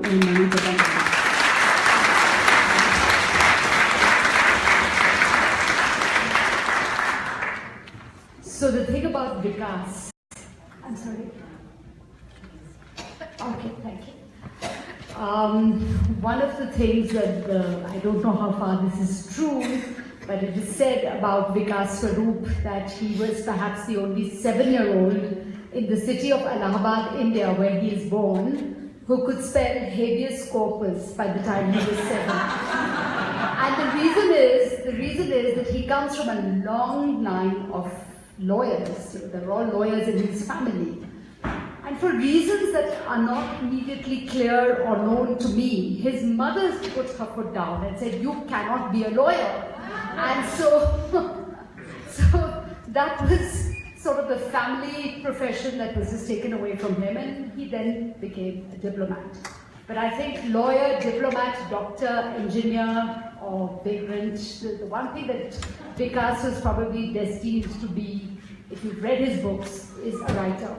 earn money for them. So the thing about Vikas, I'm sorry. Okay, thank you. One of the things that, I don't know how far this is true, but it is said about Vikas Swarkup that he was perhaps the only 7-year-old in the city of Allahabad, India, where he is born, who could spell habeas corpus by the time he was 7. And the reason is that he comes from a long line of lawyers. They're all lawyers in his family. And for reasons that are not immediately clear or known to me, his mother put her foot down and said, "You cannot be a lawyer." And so that was sort of the family profession that was just taken away from him, and he then became a diplomat. But I think lawyer, diplomat, doctor, engineer, or vagrant, the one thing that Vikas was probably destined to be, if you've read his books, is a writer.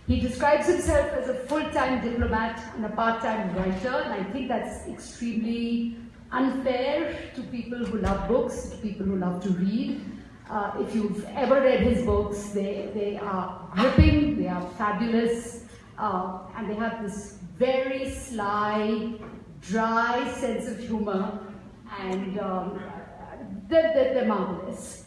He describes himself as a full-time diplomat and a part-time writer, and I think that's extremely unfair to people who love books, to people who love to read. If you've ever read his books, they are gripping, they are fabulous, and they have this very sly, dry sense of humor, and they're marvelous.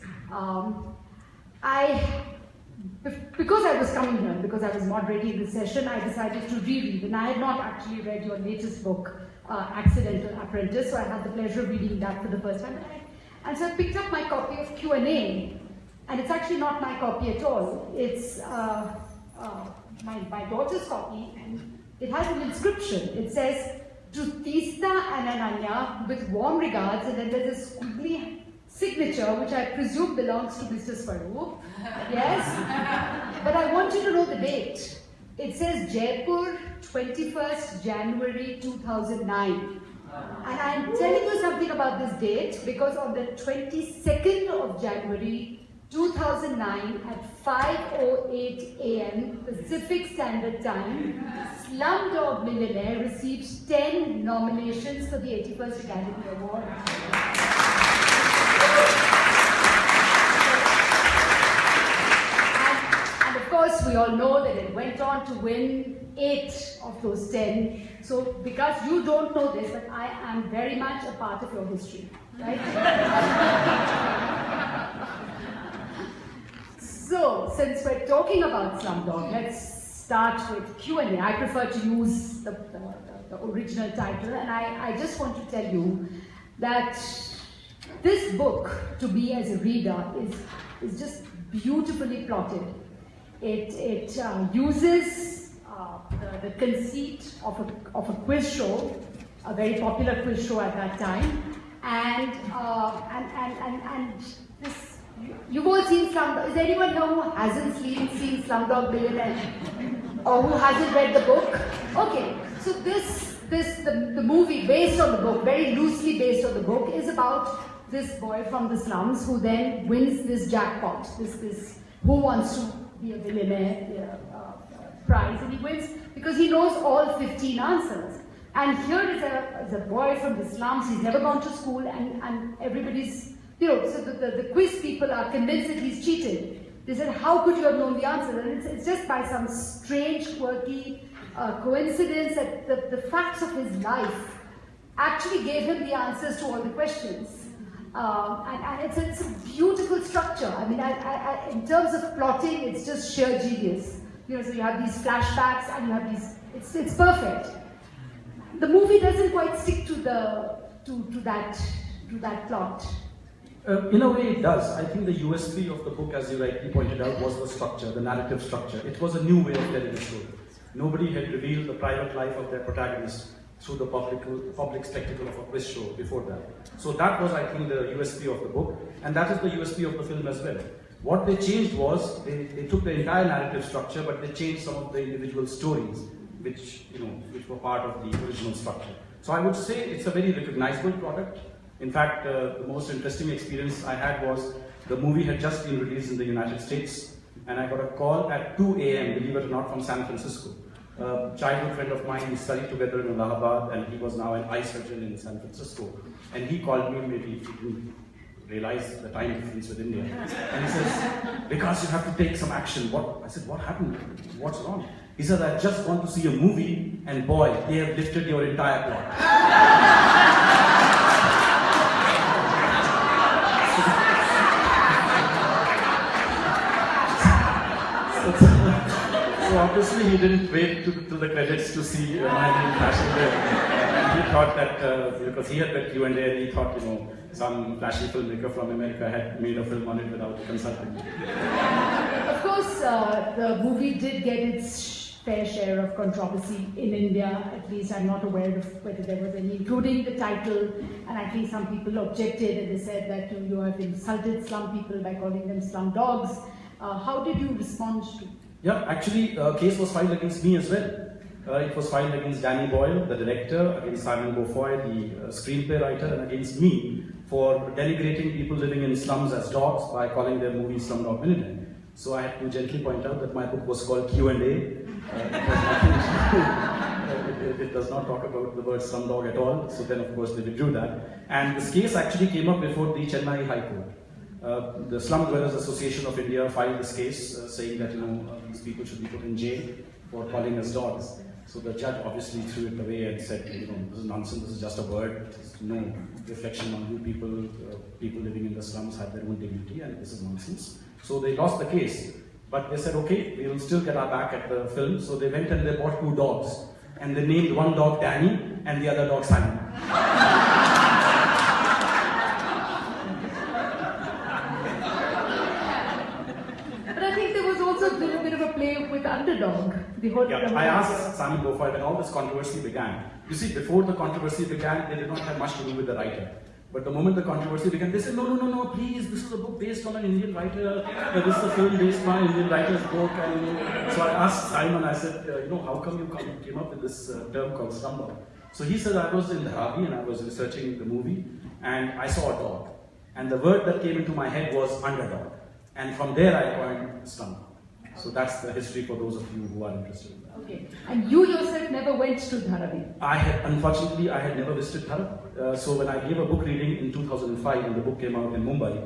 Because I was coming here, because I was moderating the session, I decided to reread, and I had not actually read your latest book, Accidental Apprentice, so I had the pleasure of reading that for the first time. And so I picked up my copy of Q&A, and it's actually not my copy at all. It's my daughter's copy, and it has an inscription. It says, "To Tista and Ananya, with warm regards," and then there's a squiggly signature, which I presume belongs to Mr. Swarkup. Yes? But I want you to know the date. It says Jaipur, 21st January 2009. And I'm telling you something about this date because on the 22nd of January 2009 at 5:08 a.m. Pacific Standard Time, Slumdog Millionaire receives 10 nominations for the 81st Academy Award. And of course, we all know that it went on to win 8 of those 10. So, because you don't know this, but I am very much a part of your history, right? So, since we're talking about Slumdog, let's start with Q&A. I prefer to use the original title, and I just want to tell you that this book, to me as a reader, is just beautifully plotted. It uses the conceit of a quiz show, a very popular quiz show at that time, and this, you've all seen Slumdog. Is anyone here who hasn't seen Slumdog Millionaire, or who hasn't read the book? Okay, so the movie based on the book, very loosely based on the book, is about this boy from the slums who then wins this jackpot, this Who Wants to Be a Millionaire prize, and he wins because he knows all 15 answers. And here is a boy from the slums. He's never gone to school, and everybody's, so the quiz people are convinced that he's cheated. They said, "How could you have known the answer?" And it's just by some strange, quirky coincidence that the facts of his life actually gave him the answers to all the questions. And it's a beautiful structure. I mean, in terms of plotting, it's just sheer genius. So you have these flashbacks, and you have these. It's perfect. The movie doesn't quite stick to that plot. In a way, it does. I think the USP of the book, as you rightly pointed out, was the structure, the narrative structure. It was a new way of telling the story. Nobody had revealed the private life of their protagonist through the public spectacle of a quiz show before that. So that was, I think, the USP of the book, and that is the USP of the film as well. What they changed was, they took the entire narrative structure, but they changed some of the individual stories, which were part of the original structure. So I would say it's a very recognizable product. In fact, the most interesting experience I had was, the movie had just been released in the United States, and I got a call at 2 a.m., believe it or not, from San Francisco, childhood friend of mine. We studied together in Allahabad, and he was now an eye surgeon in San Francisco. And he called me, maybe he didn't realize the time difference with India. And he says, Vikas, you have to take some action. What? I said, what happened? What's wrong? He said, I just want to see a movie, and boy, they have lifted your entire plot. So obviously he didn't wait till the credits to see my name flashing there. And he thought that, because he had read Q&A, he thought, some flashy filmmaker from America had made a film on it without consulting me. Of course, the movie did get its fair share of controversy in India. At least I'm not aware of whether there was any, including the title. And at least some people objected and they said that you have insulted slum people by calling them slum dogs. How did you respond to? Yeah, actually, a case was filed against me as well. It was filed against Danny Boyle, the director, against Simon Beaufoy, the screenplay writer, and against me for denigrating people living in slums as dogs by calling their movie Slumdog Millionaire. So I had to gently point out that my book was called Q&A. It does not talk about the word slumdog at all. So then, of course, they withdrew that. And this case actually came up before the Chennai High Court. The Slum Dwellers Association of India filed this case saying that these people should be put in jail for calling us dogs. So the judge obviously threw it away and said, this is nonsense, this is just a word, there's no reflection on you people. People living in the slums have their own dignity and this is nonsense. So they lost the case, but they said, okay, we will still get our back at the film. So they went and they bought 2 dogs and they named one dog Danny and the other dog Simon. With underdog, the whole I asked Simon Beaufoy when all this controversy began. You see, before the controversy began, they did not have much to do with the writer. But the moment the controversy began, they said, no, please, this is a book based on an Indian writer. This is a film based on an Indian writer's book. And so I asked Simon, I said, how come you came up with this term called Slumdog? So he said, I was in Dharavi and I was researching the movie and I saw a dog. And the word that came into my head was underdog. And from there I coined Slumdog. So that's the history for those of you who are interested in that. Okay. And you yourself never went to Dharavi? Unfortunately, I had never visited Dharavi. So when I gave a book reading in 2005, when the book came out in Mumbai,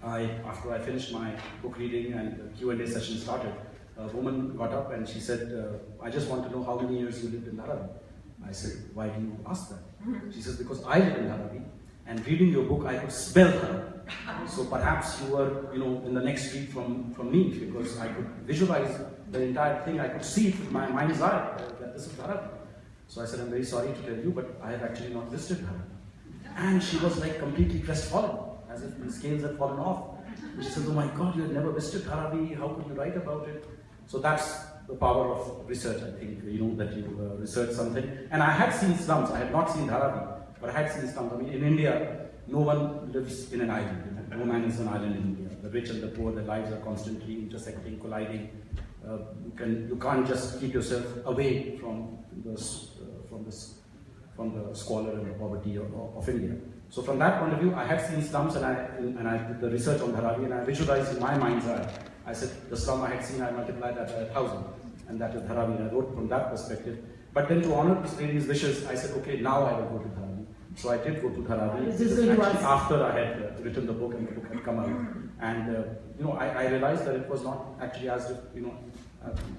after I finished my book reading and the Q&A session started, a woman got up and she said, I just want to know how many years you lived in Dharavi. I said, why do you ask that? She says, because I live in Dharavi and reading your book, I could smell Dharavi. So perhaps you were, in the next street from me, because I could visualize the entire thing. I could see it with my mind's eye that this is Dharavi. So I said, I'm very sorry to tell you, but I have actually not visited Dharavi. And she was like completely crestfallen, as if the scales had fallen off. And she said, oh my God, you had never visited Dharavi. How could you write about it? So that's the power of research, I think, that you research something. And I had seen slums. I had not seen Dharavi, but I had seen slums. I mean, in India, no one lives in an island. No man is an island in India. The rich and the poor, their lives are constantly intersecting, colliding. You can't just keep yourself away from the squalor and the poverty of India. So from that point of view, I had seen slums and I did the research on Dharavi and I visualized in my mind's eye. I said, the slum I had seen, I multiplied that by 1,000. And that is Dharavi. And I wrote from that perspective. But then to honor this lady's wishes, I said, okay, now I will go to Dharavi. So I did go to Dharavi after I had written the book and the book had come out. And I realized that it was not actually as if,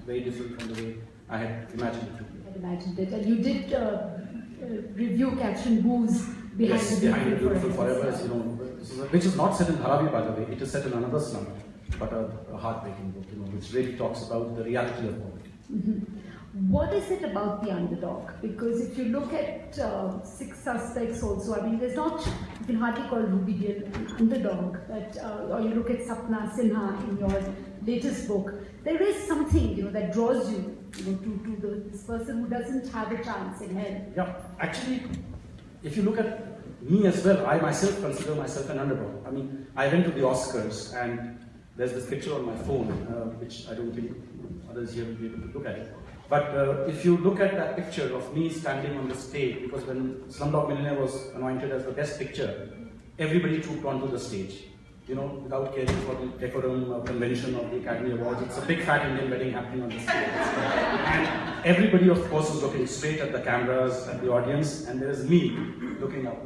very different from the way I had imagined it to be. I had imagined it. And you did review Catherine Boo's Behind the Beautiful Forever, which is not set in Dharavi, by the way. It is set in another slum, but a heartbreaking book, which really talks about the reality of poverty. Mm-hmm. What is it about the underdog? Because if you look at 6 Suspects also, I mean, there's not, you can hardly call Ruby Gill an underdog, but, or you look at Sapna Sinha in your latest book, there is something, that draws you, to this person who doesn't have a chance in hell. Yeah, actually, if you look at me as well, I myself consider myself an underdog. I mean, I went to the Oscars and there's this picture on my phone, which I don't think others here will be able to look at it. But if you look at that picture of me standing on the stage, because when Slumdog Millionaire was anointed as the best picture, everybody trooped onto the stage. without caring for the decorum or convention of the Academy Awards. It's a big fat Indian wedding happening on the stage. And everybody, of course, is looking straight at the cameras, at the audience, and there is me looking up.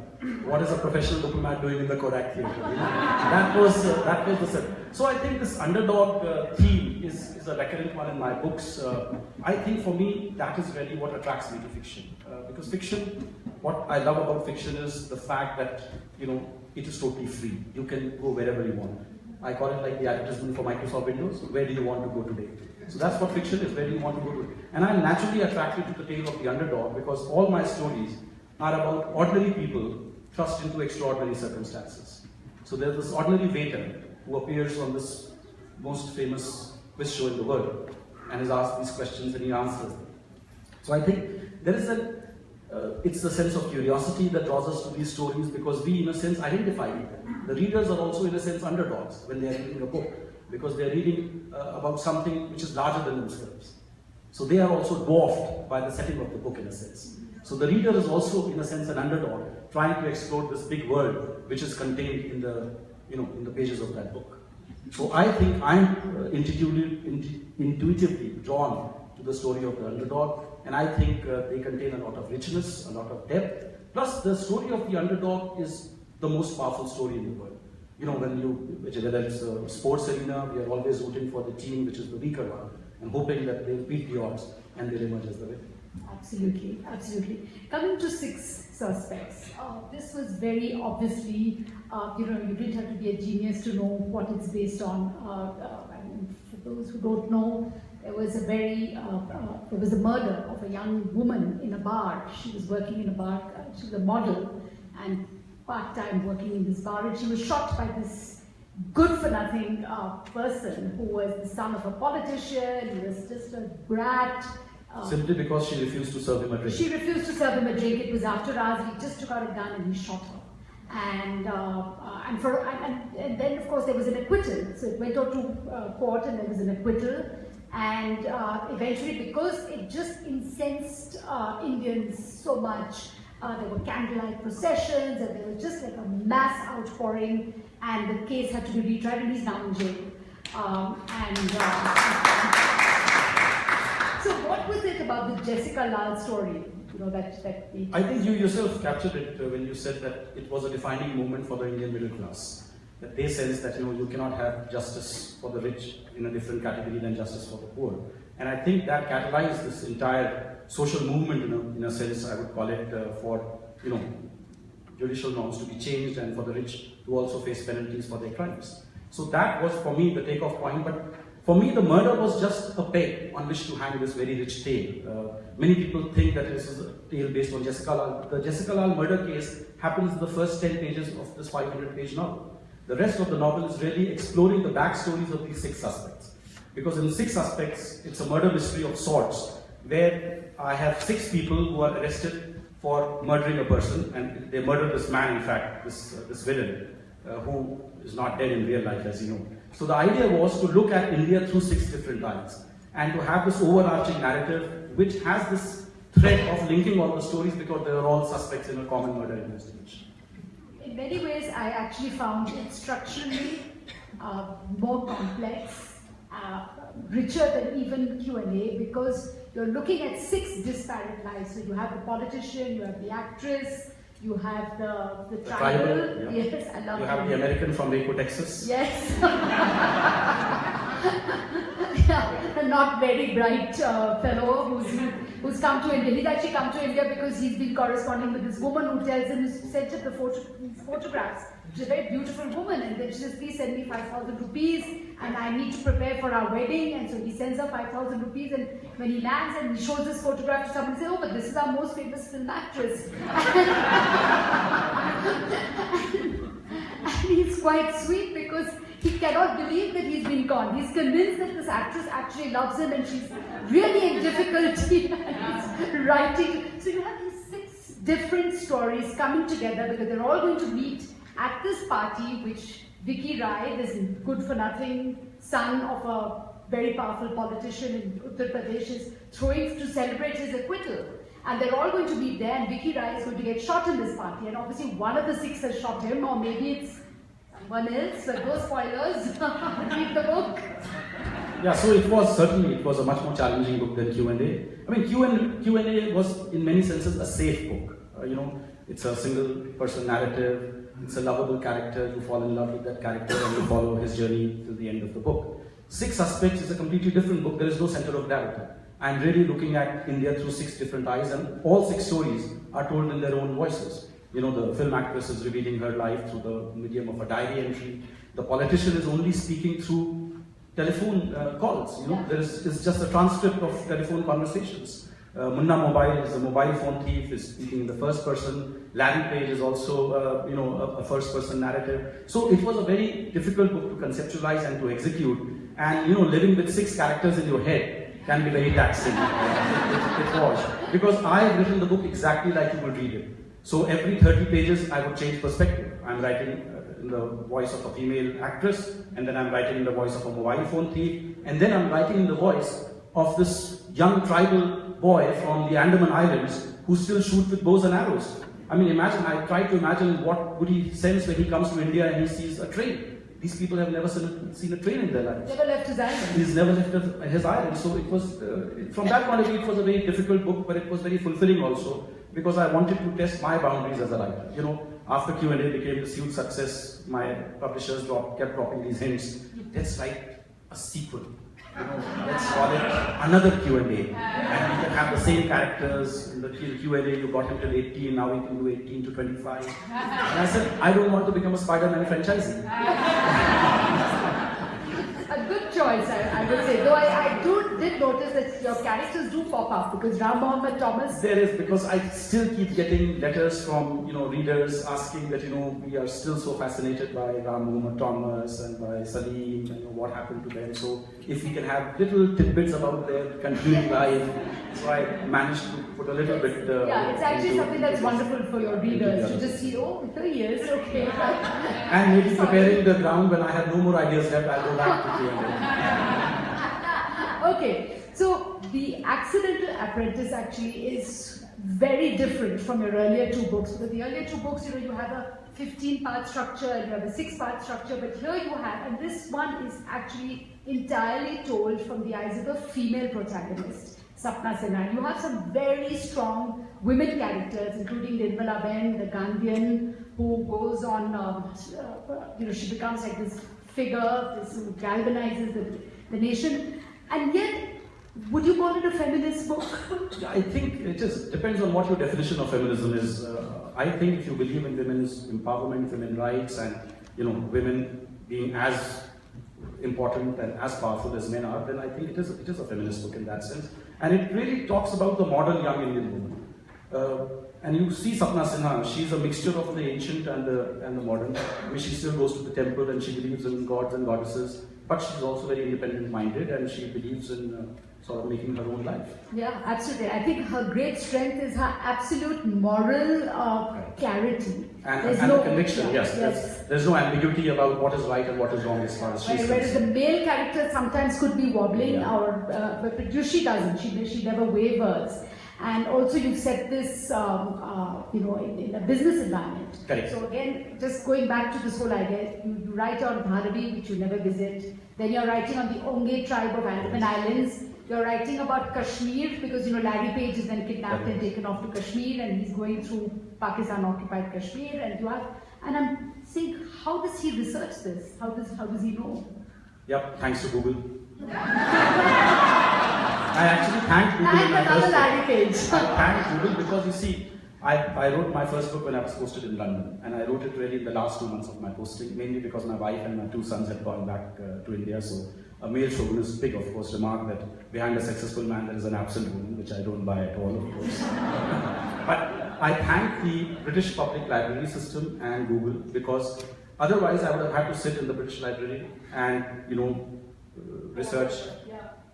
What is a professional diplomat doing in the Kodak Theatre? That was the set. So I think this underdog theme is a recurrent one in my books. I think for me, that is really what attracts me to fiction. Because fiction, what I love about fiction is the fact that, it is totally free. You can go wherever you want. I call it like the advertisement for Microsoft Windows. Where do you want to go today? So that's what fiction is. Where do you want to go today? And I'm naturally attracted to the tale of the underdog because all my stories are about ordinary people thrust into extraordinary circumstances. So there's this ordinary waiter who appears on this most famous quiz show in the world and is asked these questions and he answers them. So I think there is it's the sense of curiosity that draws us to these stories because we, in a sense, identify with them. The readers are also, in a sense, underdogs when they are reading a book because they are reading about something which is larger than themselves. So they are also dwarfed by the setting of the book, in a sense. So the reader is also, in a sense, an underdog trying to explore this big world which is contained in the pages of that book. So I think I'm intuitively drawn to the story of the underdog. And I think they contain a lot of richness, a lot of depth. Plus, the story of the underdog is the most powerful story in the world. Whether it's a sports arena, we are always rooting for the team which is the weaker one and hoping that they'll beat the odds and they'll emerge as the winner. Absolutely, absolutely. Coming to Six Suspects, this was very obviously, you didn't have to be a genius to know what it's based on. For those who don't know, there was a murder of a young woman in a bar. She was working in a bar, she was a model and part-time working in this bar, and she was shot by this good-for-nothing person who was the son of a politician. He was just a brat. Simply because she refused to serve him a drink. She refused to serve him a drink. It was after hours. He just took out a gun and he shot her. And then, of course, there was an acquittal. So it went on to court and there was an acquittal. And eventually, because it just incensed Indians so much, there were candlelight processions and there was just like a mass outpouring, and the case had to be retried, and he's now in jail. So what was it about the Jessica Lal story? I think you yourself captured it when you said that it was a defining moment for the Indian middle class. That they sense that you cannot have justice for the rich in a different category than justice for the poor. And I think that catalyzed this entire social movement, in a sense, I would call it, for judicial norms to be changed and for the rich to also face penalties for their crimes. So that was for me the takeoff point. But for me, the murder was just a peg on which to hang this very rich tale. Many people think that this is a tale based on Jessica Lal. The Jessica Lal murder case happens in the first 10 pages of this 500-page novel. The rest of the novel is really exploring the backstories of these 6 suspects. Because in 6 Suspects, it's a murder mystery of sorts, where I have 6 people who are arrested for murdering a person, and they murdered this man, in fact, this villain, who is not dead in real life, as you know. So the idea was to look at India through 6 different eyes, and to have this overarching narrative, which has this thread of linking all the stories because they are all suspects in a common murder investigation. In many ways, I actually found it structurally more complex, richer than even Q&A, because you're looking at 6 disparate lives. So you have the politician, you have the actress, you have the tribal. Yeah. Yes, I love You have the American from Waco, Texas. Yes. Yeah, a not very bright fellow who's come to India. He's actually come to India because he's been corresponding with this woman who tells him to send him the photographs. She's a very beautiful woman, and then she says, please send me 5,000 rupees, and I need to prepare for our wedding. And so he sends her 5,000 rupees, and when he lands and he shows this photograph to someone, he says, oh, but this is our most famous film actress. And he's quite sweet because he cannot believe that he's been conned. He's convinced that this actress actually loves him and she's really in difficulty and he's writing. So you have these 6 different stories coming together because they're all going to meet at this party, which Vicky Rai, this good-for-nothing son of a very powerful politician in Uttar Pradesh, is throwing to celebrate his acquittal. And they're all going to be there, and Vicky Rai is going to get shot in this party. And obviously one of the 6 has shot him, or maybe it's One is, no spoilers, read the book. Yeah, so it was a much more challenging book than Q&A. I mean, Q&A was in many senses a safe book. It's a single person narrative, it's a lovable character, you fall in love with that character and you follow his journey till the end of the book. Six Suspects is a completely different book, there is no center of gravity. I'm really looking at India through 6 different eyes, and all 6 stories are told in their own voices. The film actress is revealing her life through the medium of a diary entry. The politician is only speaking through telephone calls. It's just a transcript of telephone conversations. Munna Mobile is a mobile phone thief, is speaking in the first person. Larry Page is also, a first-person narrative. So it was a very difficult book to conceptualize and to execute. And living with 6 characters in your head can be very taxing. It was. Because I've written the book exactly like you would read it. So every 30 pages I would change perspective. I'm writing in the voice of a female actress, and then I'm writing in the voice of a mobile phone thief, and then I'm writing in the voice of this young tribal boy from the Andaman Islands who still shoots with bows and arrows. I mean, I try to imagine what would he sense when he comes to India and he sees a train. These people have never seen a train in their lives. Never left his island. He's never left his island. So it was, from that point of view, it was a very difficult book, but it was very fulfilling also, because I wanted to test my boundaries as a writer. After Q&A became this huge success, my publishers kept dropping these hints. Let's write a sequel. Let's call it another Q&A. And we can have the same characters. In the Q&A, you got him till 18, now we can do 18 to 25. And I said, I don't want to become a Spider-Man franchisee. A good choice, I would say. Though I did notice that your characters do pop up, because Ram Mohammed Thomas... There is, because I still keep getting letters from readers asking that we are still so fascinated by Ram Mohammed Thomas and by Salim and what happened to them. So if we can have little tidbits about their continuing life, so I managed to put a little bit... it's actually something that's wonderful for your readers to just see, oh, 3 years, okay. And maybe preparing the ground when I have no more ideas left, I'll go back to Q&A. Okay, so The Accidental Apprentice actually is very different from your earlier 2 books, because the earlier 2 books, you have a 15-part structure and you have a 6-part structure, but here you have, and this one is actually entirely told from the eyes of a female protagonist, Sapna Sinha. You have some very strong women characters, including Nirmala Ben, the Gandhian, who goes on, she becomes like this figure, this who galvanizes the nation. And yet, would you call it a feminist book? I think it is. Depends on what your definition of feminism is. I think if you believe in women's empowerment, women's rights, and women being as important and as powerful as men are, then I think it is a feminist book in that sense. And it really talks about the modern young Indian woman. And you see Sapna Sinha, she's a mixture of the ancient and the modern. I mean, she still goes to the temple and she believes in gods and goddesses, but she's also very independent-minded and she believes in sort of making her own life. Yeah, absolutely. I think her great strength is her absolute moral clarity. And the conviction, yes. There's no ambiguity about what is right and what is wrong as far as she's concerned. Whereas the male character sometimes could be wobbling, but she doesn't. She never wavers. And also you've set this, in a business environment. Correct. So again, just going back to this whole idea, you write on Dharavi, which you never visit. Then you're writing on the Onge tribe of Andaman Islands. You're writing about Kashmir, because Larry Page is then kidnapped and taken off to Kashmir, and he's going through Pakistan-occupied Kashmir. And I'm saying, how does he research this? How does he know? Yep, thanks to Google. I actually thanked Google in my first book. Larry Page. I thanked Google because you see, I wrote my first book when I was posted in London, and I wrote it really in the last 2 months of my posting, mainly because my wife and my 2 sons had gone back to India. So a male chauvinist pig, of course, remarked that behind a successful man there is an absent woman, which I don't buy at all, of course. But I thank the British Public Library system and Google, because otherwise I would have had to sit in the British Library and research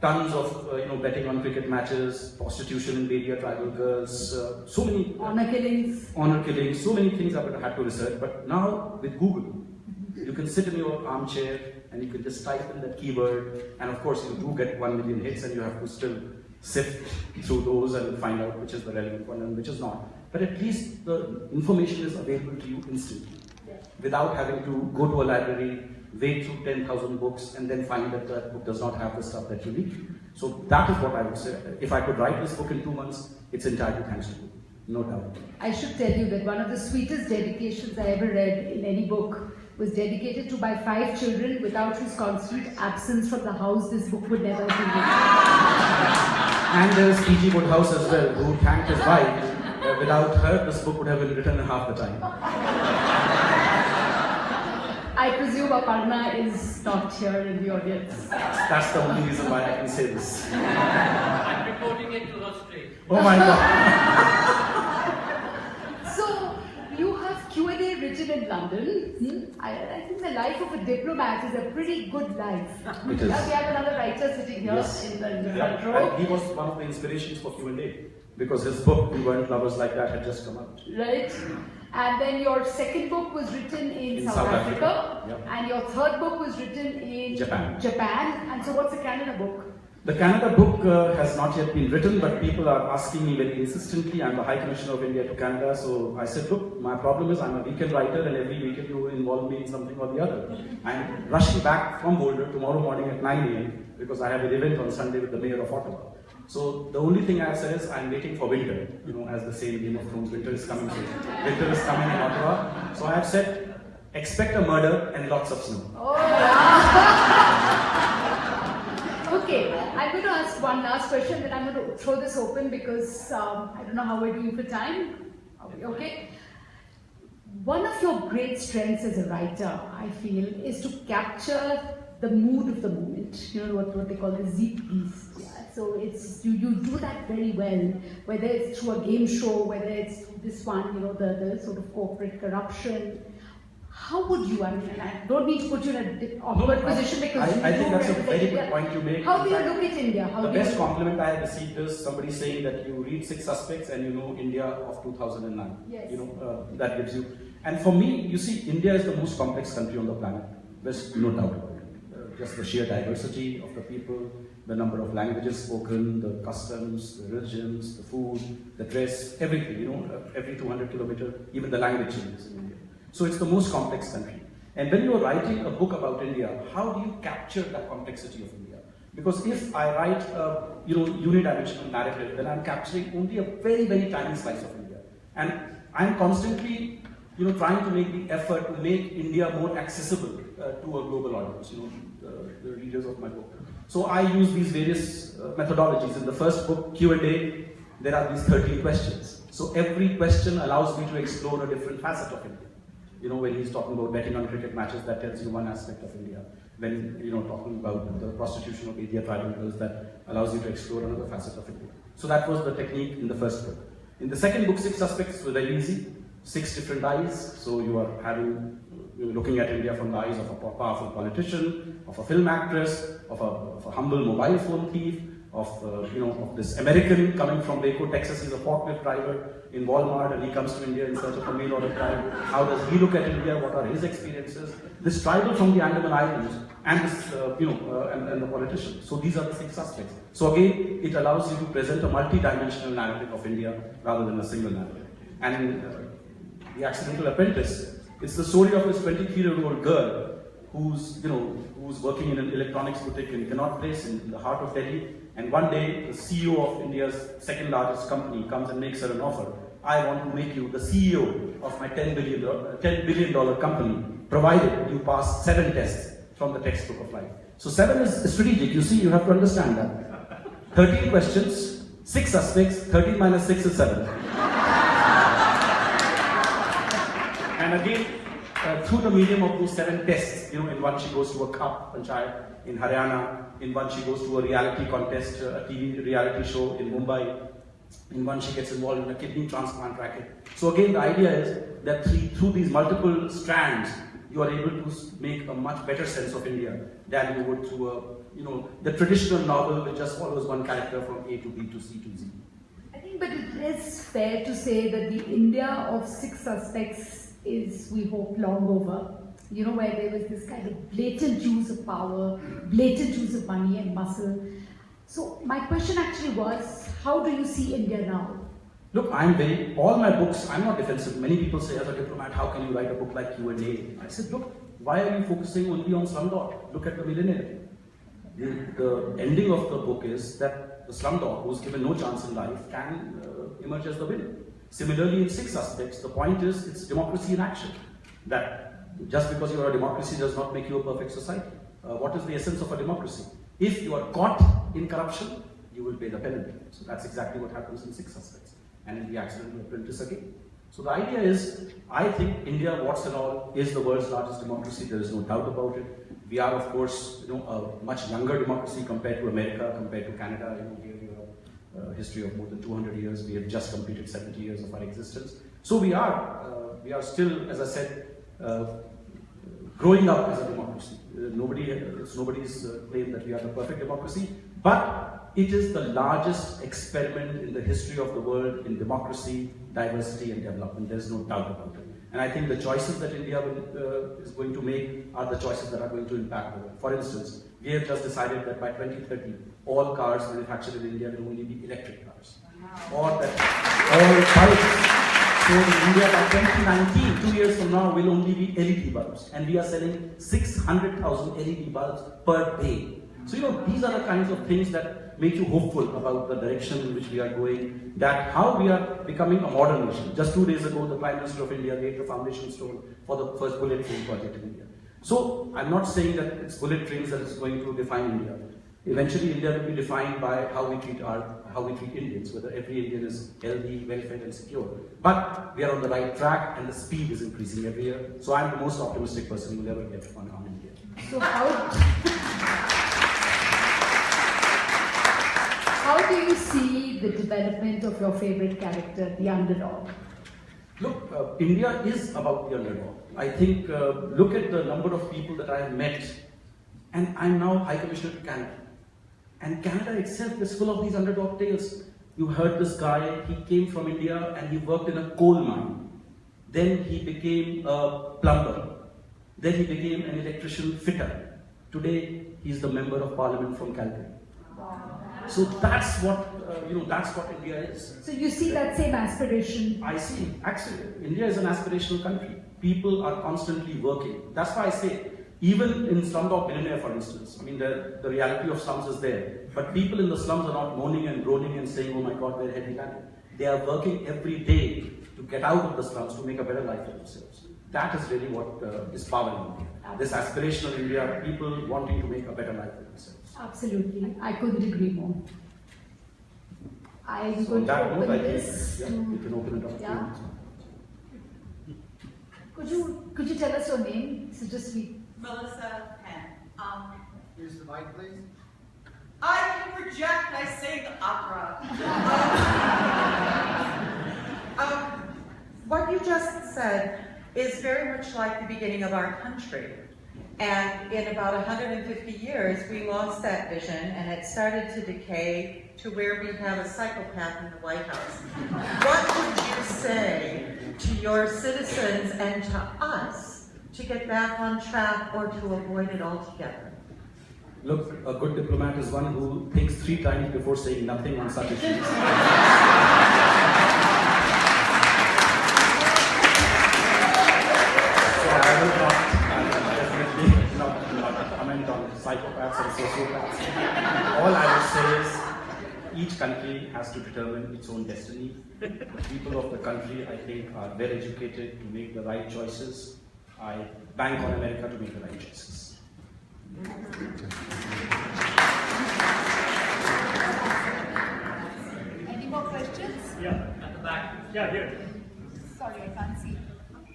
tons of betting on cricket matches, prostitution in Bedia tribal girls, so many honor killings, so many things I would have had to research. But now with Google, you can sit in your armchair and you can just type in that keyword, and of course you do get 1 million hits, and you have to still sift through those and find out which is the relevant one and which is not. But at least the information is available to you instantly. without having to go to a library, wade through 10,000 books, and then find that that book does not have the stuff that you need. So that is what I would say. If I could write this book in 2 months, it's entirely thanks to you, no doubt. I should tell you that one of the sweetest dedications I ever read in any book was dedicated to my 5 children, without whose constant absence from the house this book would never have been written. And there's P.G. Woodhouse as well, who thanked his wife. Without her, this book would have been written in half the time. I presume Aparna is not here in the audience. That's the only reason why I can say this. I'm reporting it to her straight. Oh my God. So, you have Q&A written in London. I think the life of a diplomat is a pretty good life. It is. Now we have another writer sitting here in the front row. And he was one of the inspirations for Q&A, because his book, We Weren't Lovers Like That, had just come out. Right. And then your second book was written in South Africa. Yep. And your third book was written in Japan. And so what's the Canada book? The Canada book has not yet been written, but people are asking me very insistently. I'm the High Commissioner of India to Canada, so I said, look, my problem is I'm a weekend writer, and every weekend you involve me in something or the other. I'm rushing back from Boulder tomorrow morning at 9 a.m. because I have an event on Sunday with the Mayor of Ottawa. So the only thing I've said is I'm waiting for winter, as the same Game of Thrones, winter is coming soon. Winter is coming in Ottawa. So I've said, expect a murder and lots of snow. Oh, yeah. Okay, I'm going to ask one last question, then I'm going to throw this open because I don't know how we're doing for time. Okay. One of your great strengths as a writer, I feel, is to capture the mood of the moment. You know what they call the zeitgeist. Yeah. So it's you do that very well, whether it's through a game show, whether it's through this one, the sort of corporate corruption. How would you, I don't mean to put you in an awkward position because I think that's a very good point you make. How do you look at India? The best compliment I have received is somebody saying that you read 6 Suspects and you know India of 2009. Yes. That gives you. And for me, you see, India is the most complex country on the planet. There's no doubt about it. Just the sheer diversity of the people, the number of languages spoken, the customs, the religions, the food, the dress, everything, every 200 kilometers, even the language changes in India. So it's the most complex country. And when you're writing a book about India, how do you capture that complexity of India? Because if I write a unidimensional narrative, then I'm capturing only a very, very tiny slice of India. And I'm constantly trying to make the effort to make India more accessible to a global audience, the readers of my book. So I use these various methodologies. In the first book, Q&A, there are these 13 questions. So every question allows me to explore a different facet of India. When he's talking about betting on cricket matches, that tells you one aspect of India. When, talking about the prostitution of India tribal girls, that allows you to explore another facet of India. So that was the technique in the first book. In the second book, 6 Suspects, was very easy. 6 different eyes. So you are looking at India from the eyes of a powerful politician, of a film actress, of a humble mobile phone thief, of this American coming from Waco, Texas. He's a forklift driver in Walmart, and he comes to India in search of a mail order tribe. How does he look at India? What are his experiences? This tribal from the Andaman Islands, and this, and the politician. So these are the 6 suspects. So again, it allows you to present a multi-dimensional narrative of India rather than a single narrative. And in The Accidental Apprentice, it's the story of this 23-year-old girl who's working in an electronics boutique in Connaught Place in the heart of Delhi. And one day, the CEO of India's second largest company comes and makes her an offer. I want to make you the CEO of my $10 billion company, provided you pass 7 tests from the textbook of life. So 7 is strategic. You see, you have to understand that. 13 questions, 6 suspects, 13 minus 6 is 7. And again, through the medium of those 7 tests, in one she goes to a cup panchayat in Haryana, in one she goes to a reality contest, a TV reality show in Mumbai, in one she gets involved in a kidney transplant racket. So again, the idea is that through these multiple strands, you are able to make a much better sense of India than you would through the traditional novel which just follows one character from A to B to C to Z. I think, but it is fair to say that the India of 6 Suspects is, we hope, long over. Where there was this kind of blatant use of power, blatant use of money and muscle. So my question actually was, how do you see India now? Look, all my books, I'm not defensive. Many people say, as a diplomat, how can you write a book like Q&A? I said, look, why are you focusing only on Slumdog? Look at the Millionaire. The ending of the book is that the Slumdog, who's given no chance in life, can emerge as the winner. Similarly, in 6 aspects, the point is it's democracy in action. That just because you are a democracy does not make you a perfect society. What is the essence of a democracy? If you are caught in corruption, you will pay the penalty. So that's exactly what happens in 6 aspects. And in the accidental apprentice again. So the idea is, I think India, what's and all, is the world's largest democracy. There is no doubt about it. We are, of course, a much younger democracy compared to America, compared to Canada. Here we have a history of more than 200 years. We have just completed 70 years of our existence. So we are still, as I said, growing up as a democracy. It's nobody's claim that we are the perfect democracy, but it is the largest experiment in the history of the world in democracy, diversity, and development. There's no doubt about it. And I think the choices that India is going to make are the choices that are going to impact the world. For instance, we have just decided that by 2030, all cars manufactured in India will only be electric cars. Or that all bulbs sold in India by 2019, 2 years from now, will only be LED bulbs. And we are selling 600,000 LED bulbs per day. So, these are the kinds of things that make you hopeful about the direction in which we are going, that how we are becoming a modern nation. Just 2 days ago, the Prime Minister of India laid the foundation stone for the first bullet train project in India. So, I'm not saying that it's bullet trains that is going to define India. Eventually, India will be defined by how we treat Indians, whether every Indian is healthy, well-fed, and secure. But we are on the right track, and the speed is increasing every year. So, I'm the most optimistic person who will ever get on India. So, how do you see the development of your favorite character, the underdog? Look, India is about the underdog. I think, look at the number of people that I have met, and I'm now High Commissioner to Canada. And Canada itself is full of these underdog tales. You heard this guy, he came from India and he worked in a coal mine. Then he became a plumber. Then he became an electrician fitter. Today, he's the Member of Parliament from Calgary. So that's what, that's what India is. So you see that same aspiration? I see. Actually, India is an aspirational country. People are constantly working. That's why I say, even in Slumdog Millionaire, for instance, I mean, the reality of slums is there. But people in the slums are not moaning and groaning and saying, oh my God, we're heavy handed. They are working every day to get out of the slums to make a better life for themselves. That is really what is powering India. This aspirational India, people wanting to make a better life for themselves. Absolutely. I couldn't agree more. I'm So going to that open note, this. we can open it up. Yeah. Could you tell us your name? So just Melissa Penn. Use the mic, please. I can project, I sing opera. What you just said is very much like the beginning of our country. And in about 150 years, we lost that vision and it started to decay to where we have a psychopath in the White House. What would you say to your citizens and to us to get back on track or to avoid it altogether? Look, a good diplomat is one who thinks 3 times before saying nothing on such issues. Definitely not comment on psychopaths and sociopaths. All I would say is, each country has to determine its own destiny. The people of the country, I think, are well educated to make the right choices. I bank on America to make the right choices. Any more questions? Yeah. At the back. Yeah, here. Sorry, I can't see.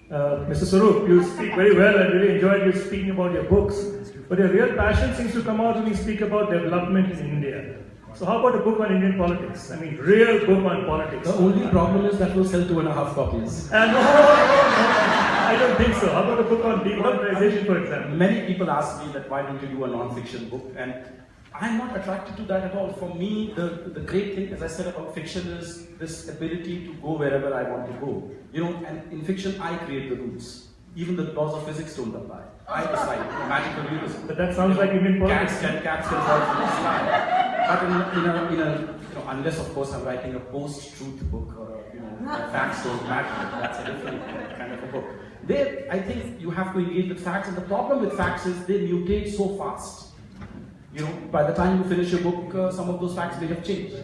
Mr. Swarup, you speak very well. I really enjoyed you speaking about your books. But your real passion seems to come out when you speak about development in India. So how about a book on Indian politics? I mean, real book on politics. The only problem is that will sell 2.5 copies. No, I don't think so. How about a book on demonetization, for example? Many people ask me that why don't you do a non-fiction book, and I'm not attracted to that at all. For me, the great thing, as I said about fiction, is this ability to go wherever I want to go. And in fiction, I create the rules. Even the laws of physics don't apply. I decide magical realism. But that sounds like Indian politics. Cats can fall from the sky. But unless of course I'm writing a post-truth book or Facts don't matter. That's a different kind of a book. There, I think you have to engage with facts, and the problem with facts is they mutate so fast. By the time you finish your book, some of those facts may have changed.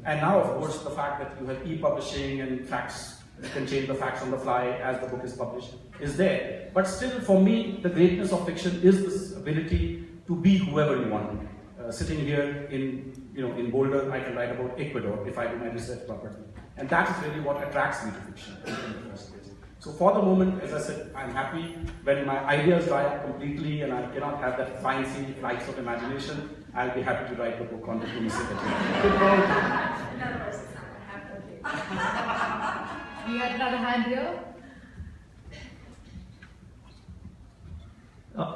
And now, of course, the fact that you have e-publishing and facts, you can change the facts on the fly as the book is published, is there. But still, for me, the greatness of fiction is this ability to be whoever you want. Sitting here in Boulder, I can write about Ecuador if I do my research properly. And that is really what attracts me to fiction in the first place. So for the moment, as I said, I'm happy when my ideas dry up completely and I cannot have that fancy flights of imagination. I'll be happy to write a book on diplomacy. We had another hand here.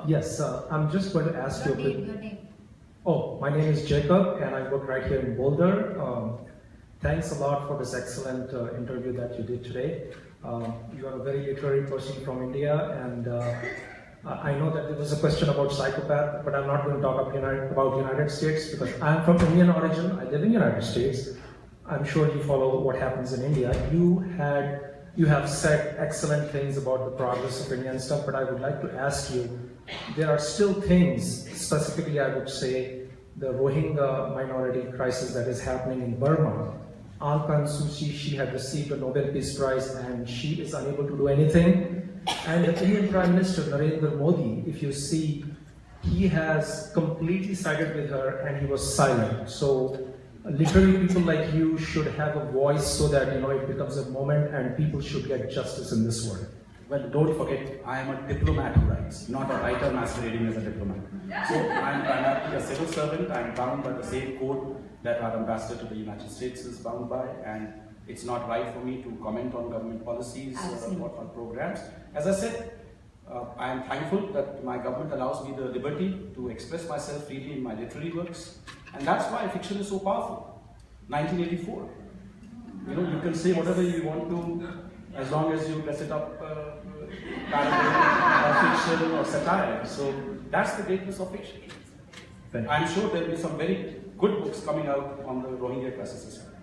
Yes, I'm just going to ask Your you. name. Oh, my name is Jacob, and I work right here in Boulder. Thanks a lot for this excellent interview that you did today. You are a very literary person from India, and I know that there was a question about psychopath, but I'm not going to talk about United States because I'm from Indian origin. I live in United States. I'm sure you follow what happens in India. You have said excellent things about the progress of India and stuff, but I would like to ask you, there are still things, specifically I would say, the Rohingya minority crisis that is happening in Burma. Aung San Suu Kyi, she had received a Nobel Peace Prize and she is unable to do anything. And the Indian Prime Minister, Narendra Modi, if you see, he has completely sided with her and he was silent. So literally people like you should have a voice so that it becomes a moment and people should get justice in this world. Well, don't forget, I am a diplomat who writes, not a writer masquerading as a diplomat. So I'm primarily a civil servant. I'm bound by the same code that our ambassador to the United States is bound by, and it's not right for me to comment on government policies or programs. As I said, I am thankful that my government allows me the liberty to express myself freely in my literary works, and that's why fiction is so powerful. 1984. You can say whatever you want to, as long as you dress it up parallel or fiction or satire. So that's the greatness of fiction. I'm sure there will be some very good books coming out on the Rohingya crisis as well.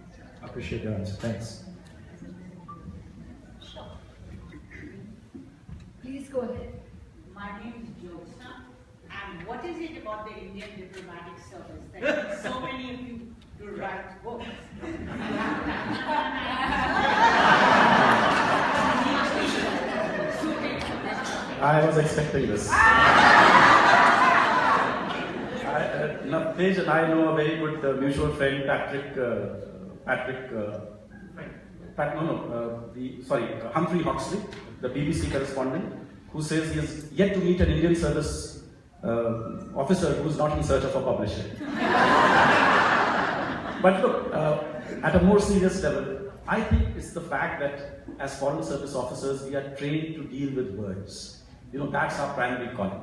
I appreciate your answer. Thanks. Please go ahead. My name is Jyotsna, and what is it about the Indian diplomatic service that makes so many of you to write books? I was expecting this. Tej and I know a very good mutual friend, Humphrey Hoxley, the BBC correspondent, who says he has yet to meet an Indian service officer who is not in search of a publisher. But look, at a more serious level, I think it's the fact that as foreign service officers, we are trained to deal with words. That's our primary calling.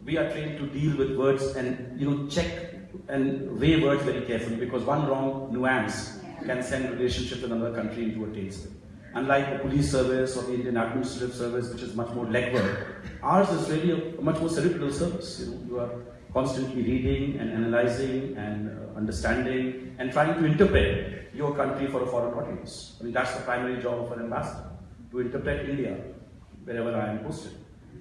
We are trained to deal with words and check and weigh words very carefully, because one wrong nuance can send a relationship with another country into a tailspin. Unlike the police service or the Indian administrative service, which is much more legwork, ours is really a much more cerebral service. You are constantly reading and analyzing and understanding and trying to interpret your country for a foreign audience. That's the primary job of an ambassador, to interpret India wherever I am posted.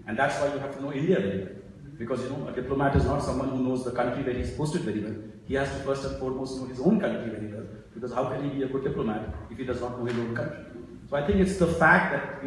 And that's why you have to know India very well. Because a diplomat is not someone who knows the country where he's posted very well. He has to first and foremost know his own country very well. Because how can he be a good diplomat if he does not know his own country? So I think it's the fact that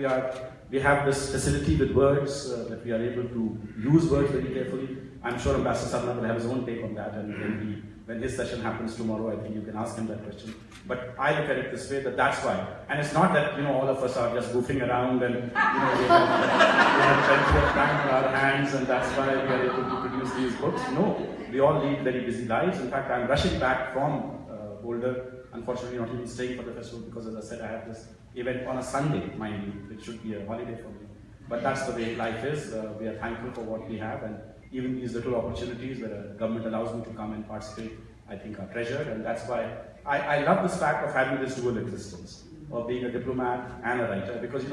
we have this facility with words, that we are able to use words very carefully. I'm sure Ambassador Sarna will have his own take on that, and when his session happens tomorrow, I think you can ask him that question. But I look at it this way, that's why. And it's not that all of us are just goofing around and we have plenty of time on our hands, and that's why we are able to produce these books. No, we all lead very busy lives. In fact, I'm rushing back from Boulder. Unfortunately, not even staying for the festival because, as I said, I have this event on a Sunday, mind you, which should be a holiday for me. But that's the way life is. We are thankful for what we have, and even these little opportunities where the government allows me to come and participate, I think are treasured, and that's why I love this fact of having this dual existence, of being a diplomat and a writer, because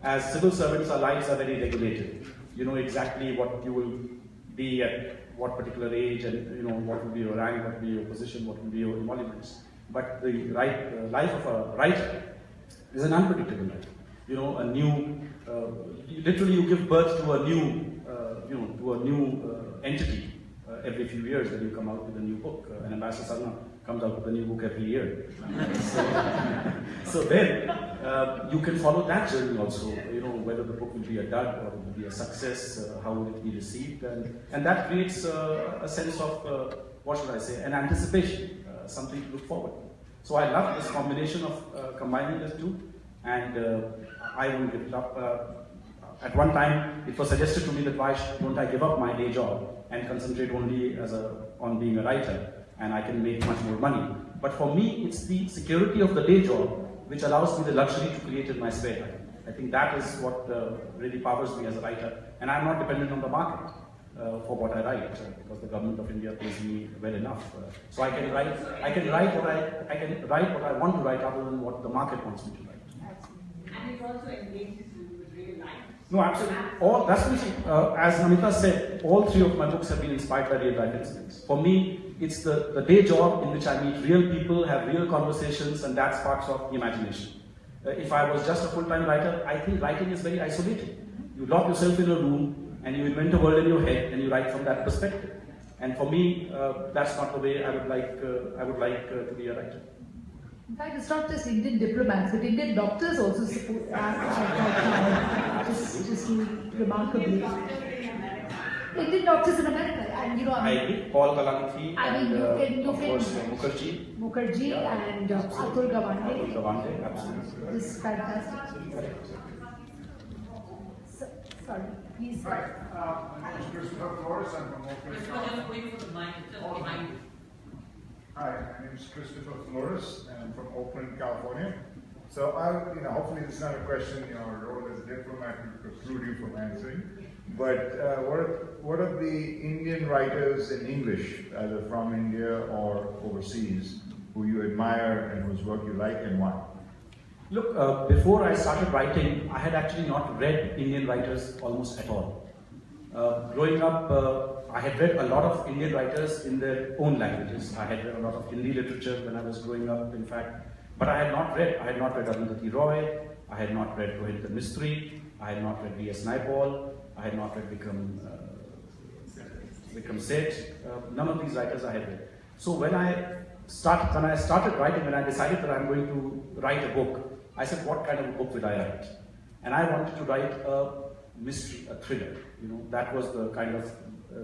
as civil servants, our lives are very regulated. You know exactly what you will be at what particular age, and what will be your rank, what will be your position, what will be your emoluments. But the life of a writer is an unpredictable life. You know, a new, literally you give birth to a new, entity every few years when you come out with a new book. And Ambassador Salma comes out with a new book every year. So then you can follow that journey also. You know, whether the book will be a dud or it will be a success, how will it be received, and that creates a sense of what should I say, an anticipation, something to look forward to. So I love this combination of combining the two, and I won't give it up. At one time, it was suggested to me that why don't I give up my day job and concentrate only on being a writer, and I can make much more money. But for me, it's the security of the day job which allows me the luxury to create in my spare time. I think that is what really powers me as a writer, and I'm not dependent on the market for what I write, because the government of India pays me well enough. So I can write what I want to write rather than what the market wants me to write. And it also engages you with real life. No, absolutely. That's what as Namita said, all three of my books have been inspired by real life incidents. For me, it's the day job in which I meet real people, have real conversations, and that sparks off the imagination. If I was just a full-time writer, I think writing is very isolated. You lock yourself in a room and you invent a world in your head and you write from that perspective. And for me, that's not the way I would like to be a writer. In fact, it's not just Indian diplomats, but Indian doctors also support just remarkably. Indian doctors in America, and you know, I agree. Paul Kalanithi and of course Mukherjee, and Atul Gawande. Atul Gawande, absolutely. This is fantastic. Sorry, please. Right. My name is Christopher Flores. I'm from Oakland. Just wait for the mic, just behind you. Hi, my name is Christopher Flores, and I'm from Oakland, California. So, hopefully this is not a question, our role as a diplomat will preclude you from answering. But what are the Indian writers in English, either from India or overseas, who you admire and whose work you like, and why? Look, before I started writing, I had actually not read Indian writers almost at all. Growing up, I had read a lot of Indian writers in their own languages. I had read a lot of Hindi literature when I was growing up, in fact. But I had not read Arundhati Roy, I had not read Rohindra Mistry, I had not read V.S. Naipaul, I had not read Vikram Seth. None of these writers I had read. So when I started writing, when I decided that I'm going to write a book, I said, what kind of a book will I write? And I wanted to write a mystery, a thriller. That was the kind of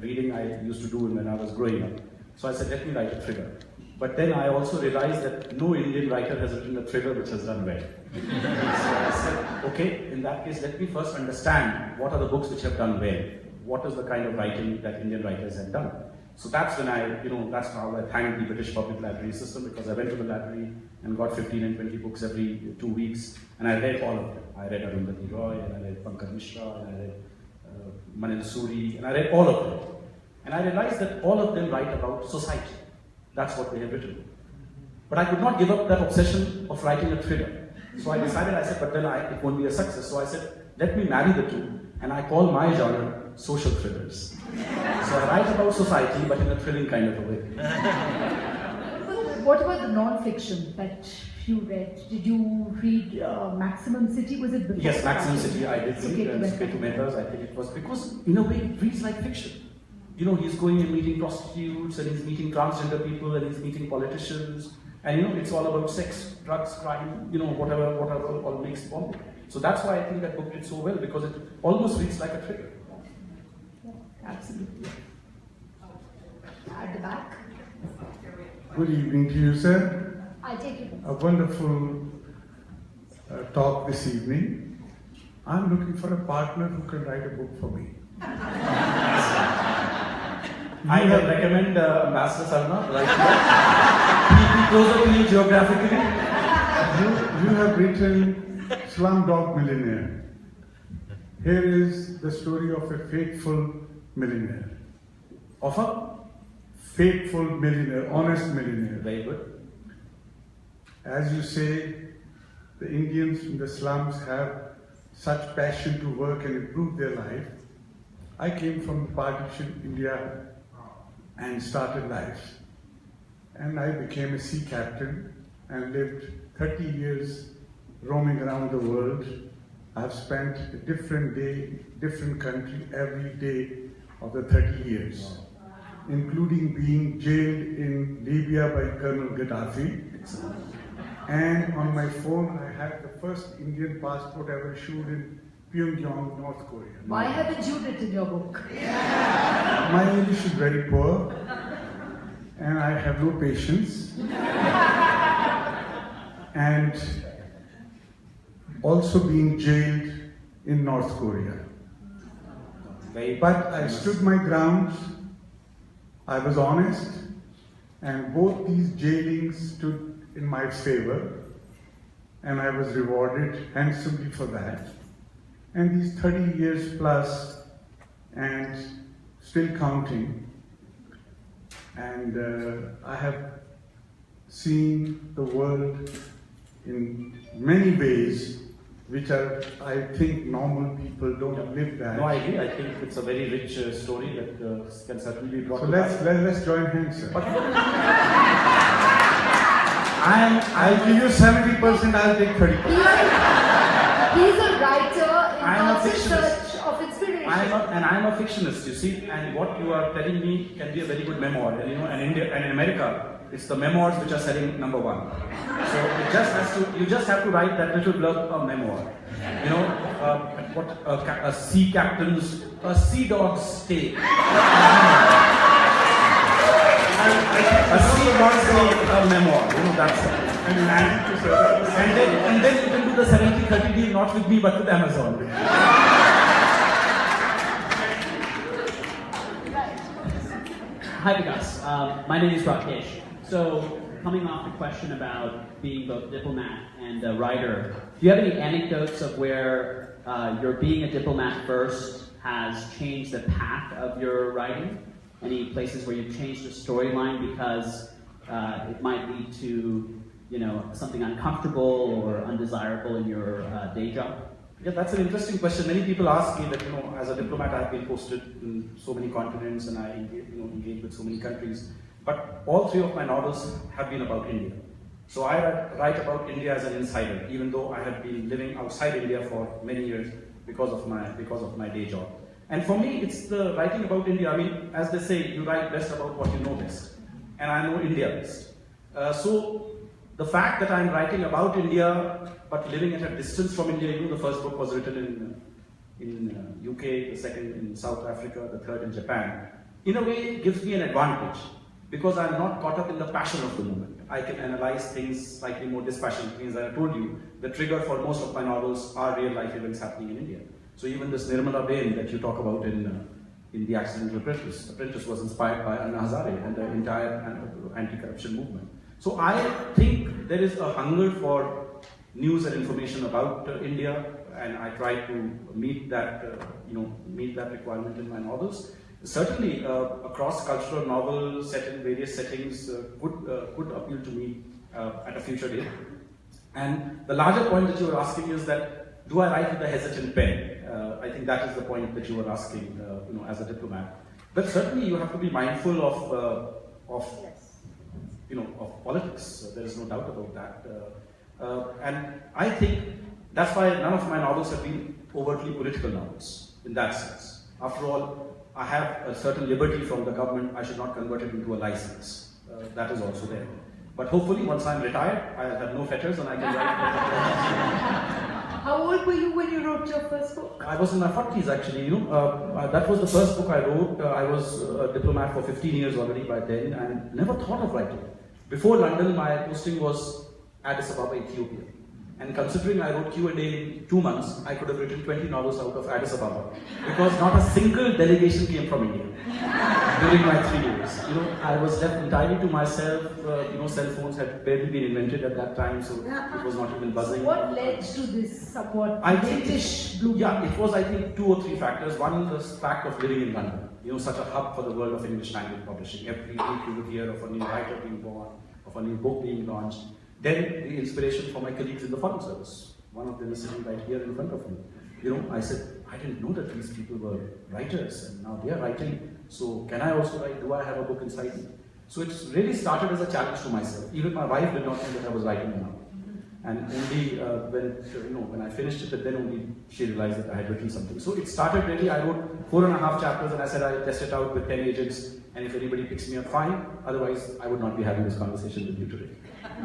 reading I used to do when I was growing up. So I said, let me write a thriller. But then I also realized that no Indian writer has written a thriller which has done well. So I said, okay, in that case, let me first understand what are the books which have done well. What is the kind of writing that Indian writers have done? So that's when that's how I thanked the British Public Library system, because I went to the library and got 15 and 20 books every 2 weeks, and I read all of them. I read Arundhati Roy, and I read Pankaj Mishra, and I read Manil Suri, and I read all of them. And I realized that all of them write about society. That's what they have written. But I could not give up that obsession of writing a thriller. So I decided, but then it won't be a success. So I said, let me marry the two, and I call my genre social thrillers. So I write about society, but in a thrilling kind of a way. What about the non-fiction that you read? Did you read Maximum City? Was it before? Yes, Maximum City I did read, and Suketu Mehta's, I think it was, because in a way it reads like fiction. He's going and meeting prostitutes, and he's meeting transgender people, and he's meeting politicians, and it's all about sex, drugs, crime, whatever all makes Bombay. So that's why I think that book did so well, because it almost reads like a thriller. Yeah, absolutely. At the back. Good evening to you, sir. I'll take it. A wonderful talk this evening. I'm looking for a partner who can write a book for me. I would recommend Ambassador Salma, right here. Be closer to you geographically. You have written Slumdog Millionaire. Here is the story of a faithful millionaire. Of a? Faithful millionaire, honest millionaire. Very good. As you say, the Indians in the slums have such passion to work and improve their life. I came from partition India and started life. And I became a sea captain and lived 30 years roaming around the world. I've spent a different day, different country every day of the 30 years, including being jailed in Libya by Colonel Gaddafi. And on my phone, I had the first Indian passport ever issued in Pyongyang, North Korea. Why haven't you written your book? My English is very poor, and I have no patience. And also being jailed in North Korea. But I stood my ground, I was honest, and both these jailings stood in my favor, and I was rewarded handsomely for that. And these 30 years plus, and still counting, and I have seen the world in many ways which are, I think, normal people don't live that. No, I agree. I think it's a very rich story that can certainly be brought So to let's join hands, sir. But I'll give you 70%, I'll take 30%. He's a writer in constant search of inspiration. I'm a fictionist, you see, and what you are telling me can be a very good memoir. And, you know, and in America, it's the memoirs which are selling #1. So you just have to write that little blurb of memoir. You know, a sea captain's, a sea dog's stay. A sea dog's stay, a memoir. You know, that's it. And then you can do the 70-30 deal, not with me, but with Amazon. Hi Vikas, my name is Rakesh. So, coming off the question about being both a diplomat and a writer, do you have any anecdotes of where your being a diplomat first has changed the path of your writing? Any places where you've changed the storyline because it might lead to, you know, something uncomfortable or undesirable in your day job? Yeah, that's an interesting question. Many people ask me that, you know, as a diplomat, I've been posted in so many continents and I engage with so many countries. But all 3 of my novels have been about India. So I write about India as an insider, even though I have been living outside India for many years because of my day job. And for me, it's the writing about India. I mean, as they say, you write best about what you know best. And I know India best. So the fact that I'm writing about India, but living at a distance from India, you know, the first book was written in UK, the second in South Africa, the third in Japan. In a way, it gives me an advantage because I'm not caught up in the passion of the moment. I can analyze things slightly more dispassionately. As I told you, the trigger for most of my novels are real life events happening in India. So even this Nirmala Bain that you talk about in The Accidental Apprentice was inspired by Anna Hazare and the entire anti-corruption movement. So I think there is a hunger for news and information about India, and I try to meet that, meet that requirement in my novels. Certainly, a cross-cultural novel set in various settings could appeal to me at a future date. And the larger point that you were asking is that, do I write with a hesitant pen? I think that is the point that you were asking, as a diplomat. But certainly, you have to be mindful of politics. There is no doubt about that. And I think that's why none of my novels have been overtly political novels in that sense. After all, I have a certain liberty from the government. I should not convert it into a license. That is also there. But hopefully, once I'm retired, I'll have no fetters and I can write. How old were you when you wrote your first book? I was in my 40s actually. That was the first book I wrote. I was a diplomat for 15 years already by then, and never thought of writing. Before London, my posting was Addis Ababa, Ethiopia. And considering I wrote Q&A in 2 months, I could have written 20 novels out of Addis Ababa. Because not a single delegation came from India during my 3 years. I was left entirely to myself. Cell phones had barely been invented at that time, so it was not even buzzing. What led to this somewhat British bloom? Yeah, it was, I think, 2 or 3 factors. One, the fact of living in London. Such a hub for the world of English language publishing. Every week you would hear of a new writer being born, of a new book being launched. Then the inspiration for my colleagues in the Foreign Service. One of them is sitting right here in front of me. I said, I didn't know that these people were writers, and now they are writing. So can I also write? Do I have a book inside me? So it's really started as a challenge to myself. Even my wife did not know that I was writing a novel. And only when I finished it, then only she realized that I had written something. So it started really, I wrote 4.5 chapters and I said I'll test it out with 10 agents, and if anybody picks me up, fine. Otherwise, I would not be having this conversation with you today.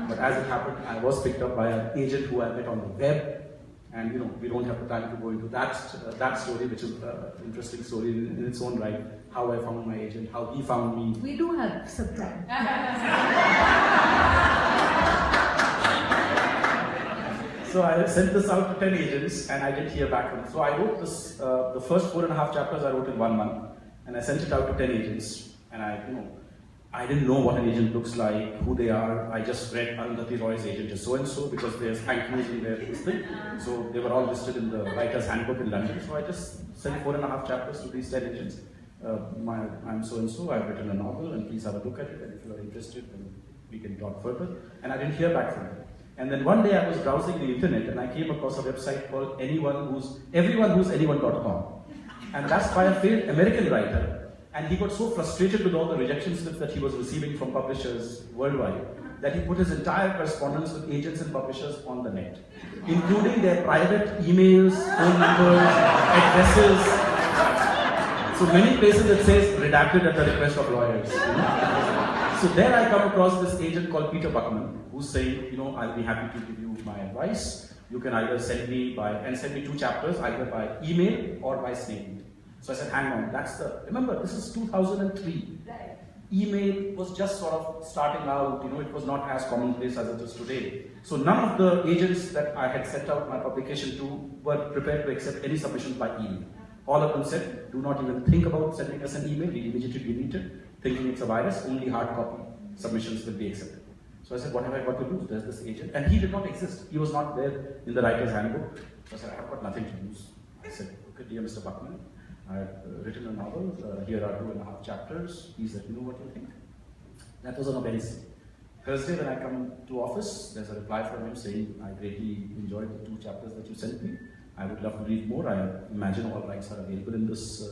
But as it happened, I was picked up by an agent who I met on the web. And we don't have the time to go into that story, which is an interesting story in its own right. How I found my agent, how he found me. We do have some time. So I sent this out to 10 agents, and I didn't hear back from them. So I wrote this, the first 4.5 chapters I wrote in 1 month, and I sent it out to 10 agents. And I didn't know what an agent looks like, who they are. I just read Arundhati Roy's agent is so-and-so because there's thank yous in their listing. So they were all listed in the writer's handbook in London. So I just sent 4.5 chapters to these 10 agents. I'm so-and-so, I've written a novel, and please have a look at it. And if you are interested, then we can talk further. And I didn't hear back from them. And then one day I was browsing the internet and I came across a website called everyonewhoseanyone.com. And that's by a failed American writer. And he got so frustrated with all the rejection slips that he was receiving from publishers worldwide that he put his entire correspondence with agents and publishers on the net, including their private emails, phone numbers, addresses. So many places it says redacted at the request of lawyers. So there I come across this agent called Peter Buckman, who's saying, I'll be happy to give you my advice. You can either send me 2 chapters, either by email or by snail. So I said, hang on, remember, this is 2003. Right. Email was just sort of starting out, it was not as commonplace as it is today. So none of the agents that I had sent out my publication to were prepared to accept any submissions by email. All of them said, do not even think about sending us an email, we immediately delete it, thinking it's a virus, only hard copy submissions will be accepted. So I said, what have I got to do? There's this agent, and he did not exist. He was not there in the writer's handbook. So I said, I've got nothing to lose. I said, okay, dear Mr. Buckman, I've written a novel, here are 2.5 chapters, please let me know what you think. That was on a Wednesday. Thursday when I come to office, there's a reply from him saying, I greatly enjoyed the 2 chapters that you sent me. I would love to read more. I imagine all rights are available in this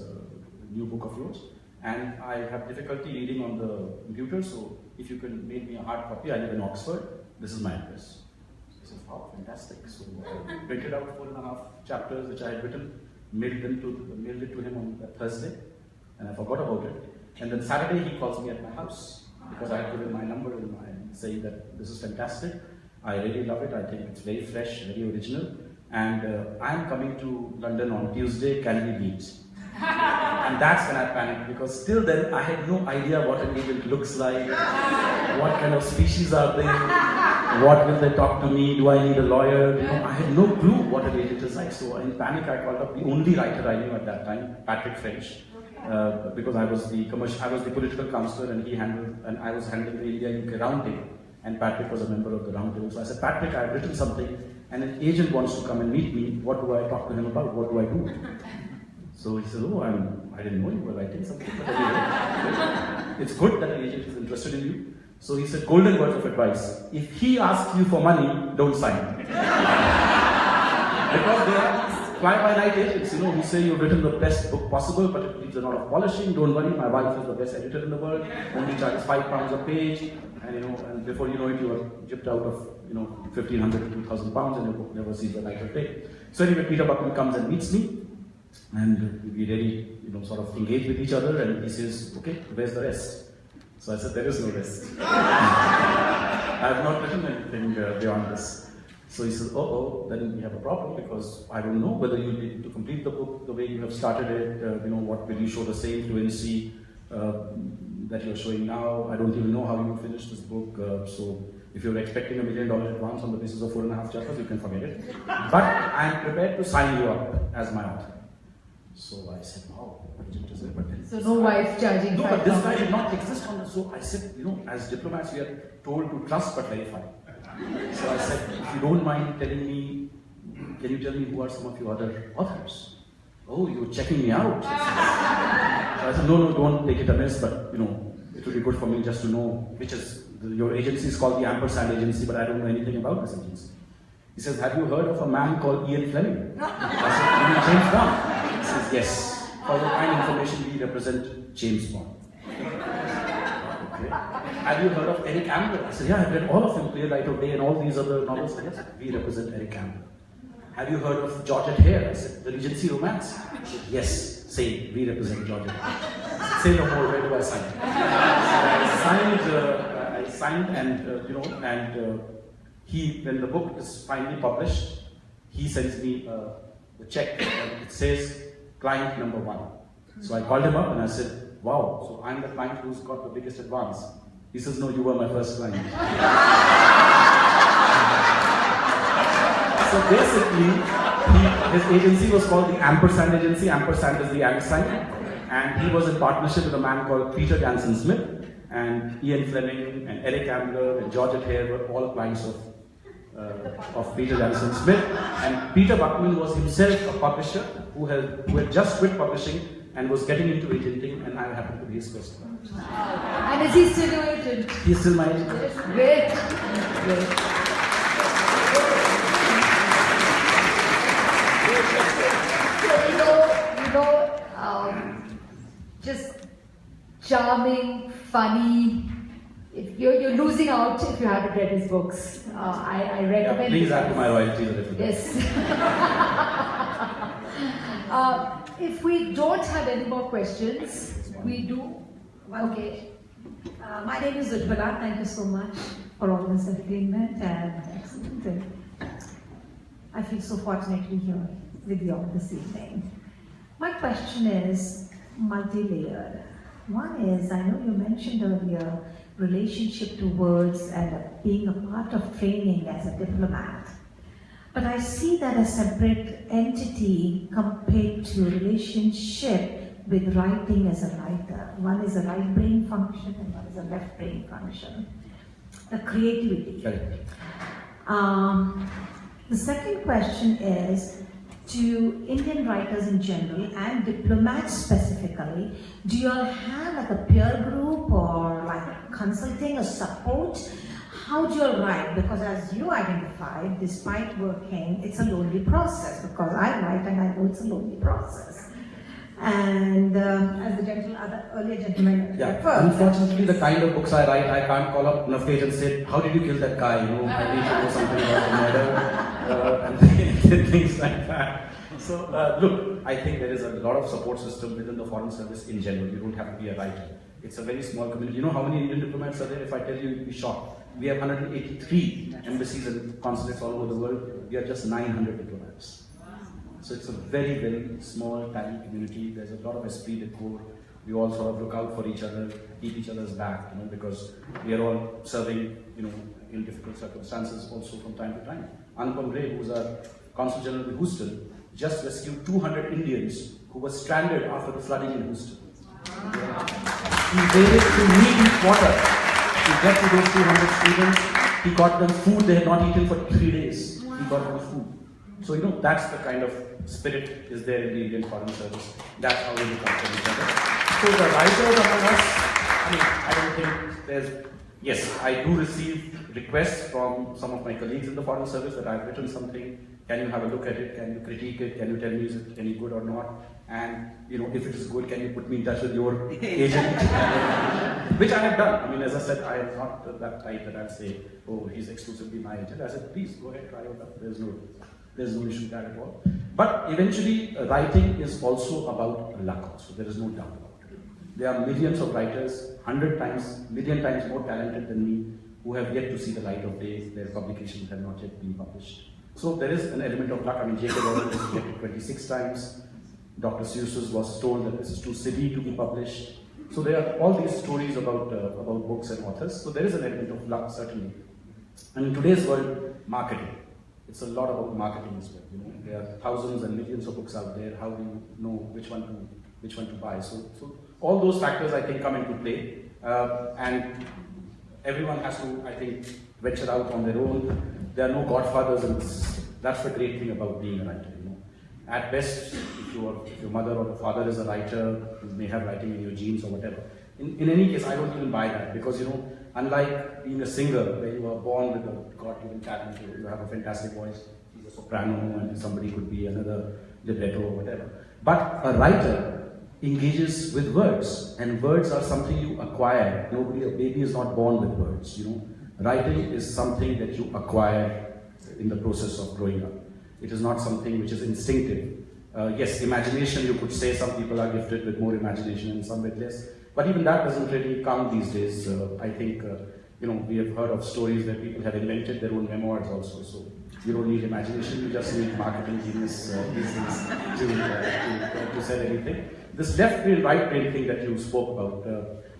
new book of yours. And I have difficulty reading on the computer, so if you can make me a hard copy, I live in Oxford, this is my address. He says, wow, fantastic. So I printed out 4.5 chapters which I had written, mailed it to him on that Thursday, and I forgot about it. And then Saturday he calls me at my house because I had given my number and saying that this is fantastic. I really love it. I think it's very fresh, very original. And I'm coming to London on Tuesday. Can we meet? And that's when I panicked because till then I had no idea what an agent looks like, what kind of species are they, what will they talk to me, do I need a lawyer? I had no clue what an agent is like. So in panic I called up the only writer I knew at that time, Patrick French, because I was the political counselor and I was handling the India-UK roundtable, and Patrick was a member of the roundtable. So I said, Patrick, I've written something and an agent wants to come and meet me. What do I talk to him about? What do I do? So he said, oh, I didn't know you were writing something, but anyway, it's good that an agent is interested in you. So he said, golden words of advice. If he asks you for money, don't sign. Because they are fly-by-night agents, who say you've written the best book possible, but it needs a lot of polishing. Don't worry, my wife is the best editor in the world, only charges £5 a page, and before you know it, you are gypped out of 1,500 to 2,000 pounds, and your book never sees the light of day. So anyway, Peter Buckman comes and meets me. And we really, sort of engage with each other, and he says, okay, where's the rest? So I said, there is no rest. I have not written anything beyond this. So he says, then we have a problem because I don't know whether you'll be able to complete the book the way you have started it, what will you show the same fluency that you're showing now. I don't even know how you will finish this book. So if you're expecting $1 million advance on the basis of 4.5 chapters, you can forget it. But I'm prepared to sign you up as my author. So I said, wow, what agent is it? But then so no wife charging. No, but this guy did not exist on the. So I said, as diplomats, we are told to trust but verify. So I said, if you don't mind telling me, can you tell me who are some of your other authors? Oh, you're checking me out. So I said, no, don't take it amiss, but it would be good for me just to know which is your agency is called the Ampersand Agency, but I don't know anything about this agency. He says, have you heard of a man called Ian Fleming? I said, you mean James Bond? He says, yes. For your kind information, we represent James Bond. Okay. Have you heard of Eric Ambler? I said, yeah, I've read all of them, Clear Light of Day and all these other novels. Yes, we represent Eric Ambler. Have you heard of Georgette Hare? I said, The Regency Romance? Said, yes, same, we represent Georgette Hare. Say no more, where do I sign? I signed and, he, when the book is finally published, he sends me the check and it says, client number 1. So I called him up and I said, wow, so I'm the client who's got the biggest advance. He says, no, you were my first client. So basically, his agency was called the Ampersand Agency. Ampersand is the & sign. And he was in partnership with a man called Peter Jansen Smith. And Ian Fleming and Eric Ambler and Georgette Hare were all clients of Peter Jansen Smith. And Peter Buckman was himself a publisher who had just quit publishing and was getting into agenting, and I happened to be his first client. And is he still your agent? He's still my agent. Great. Great. Just charming, funny. If you're losing out if you haven't read his books. I recommend. Yeah, please add to my royalties a little bit. Yes. If we don't have any more questions, we do. Okay. My name is Ujjwala. Thank you so much for all this entertainment and excellent. I feel so fortunate to be here with you all this evening. My question is multi-layered. One is, I know you mentioned earlier, relationship to words and being a part of training as a diplomat. But I see that a separate entity compared to relationship with writing as a writer. One is a right brain function and one is a left brain function. The creativity. The second question is, to Indian writers in general and diplomats specifically, do you all have like a peer group or like consulting or support? How do you all write? Because as you identified, despite working, it's a lonely process because I write and I know it's a lonely process. And as the earlier gentleman referred, unfortunately, the kind of books I write, I can't call up Navtej and say, how did you kill that guy? You know, I need to know something about the murder and things like that. So, look, I think there is a lot of support system within the Foreign Service in general. You don't have to be a writer. It's a very small community. You know how many Indian diplomats are there? If I tell you, you'll be shocked. We have 183 embassies and consulates all over the world. We are just 900 diplomats. So it's a very, very small, tiny community. There's a lot of esprit de corps. We all sort of look out for each other, keep each other's back, you know, because we are all serving, you know, in difficult circumstances also from time to time. Anupam Ray, who's our Consul General in Houston, just rescued 200 Indians who were stranded after the flooding in Houston. He waited to knee-deep water to get to those 200 students. He got them food they had not eaten for 3 days. He got them food. So, you know, that's the kind of spirit is there in the Indian Foreign Service. That's how we look after each other. So the writers among us, I mean, I don't think there's, yes, I do receive requests from some of my colleagues in the Foreign Service that I've written something. Can you have a look at it? Can you critique it? Can you tell me is it any good or not? And, you know, if it is good, can you put me in touch with your agent? Which I have done. I mean, as I said, I am not that type that I'll say, oh, he's exclusively my agent. I said, please, go ahead, try it out. There's no issue with that at all. But eventually, writing is also about luck. So there is no doubt about it. There are millions of writers, 100 million times more talented than me, who have yet to see the light of day. Their publications have not yet been published. So there is an element of luck. I mean, J.K. Rowling was rejected 26 times. Dr. Seuss was told that this is too silly to be published. So there are all these stories about books and authors. So there is an element of luck, certainly. And in today's world, marketing. It's a lot about marketing as well. You know, there are thousands and millions of books out there. How do you know which one to buy? So all those factors, I think, come into play, and everyone has to, I think, venture out on their own. There are no godfathers in the system. That's the great thing about being a writer. You know, at best, if your mother or your father is a writer, you may have writing in your genes or whatever. In any case, I don't even buy that because, you know, unlike being a singer where you are born with a God-given talent, you have a fantastic voice, he's a soprano and somebody could be another libretto or whatever. But a writer engages with words, and words are something you acquire. A baby is not born with words, Writing is something that you acquire in the process of growing up. It is not something which is instinctive. Yes, imagination, you could say some people are gifted with more imagination and some with less, but even that doesn't really count these days. I think, we have heard of stories where people have invented their own memoirs also, so you don't need imagination, you just need marketing genius reasons to sell anything. This left brain, right brain thing that you spoke about,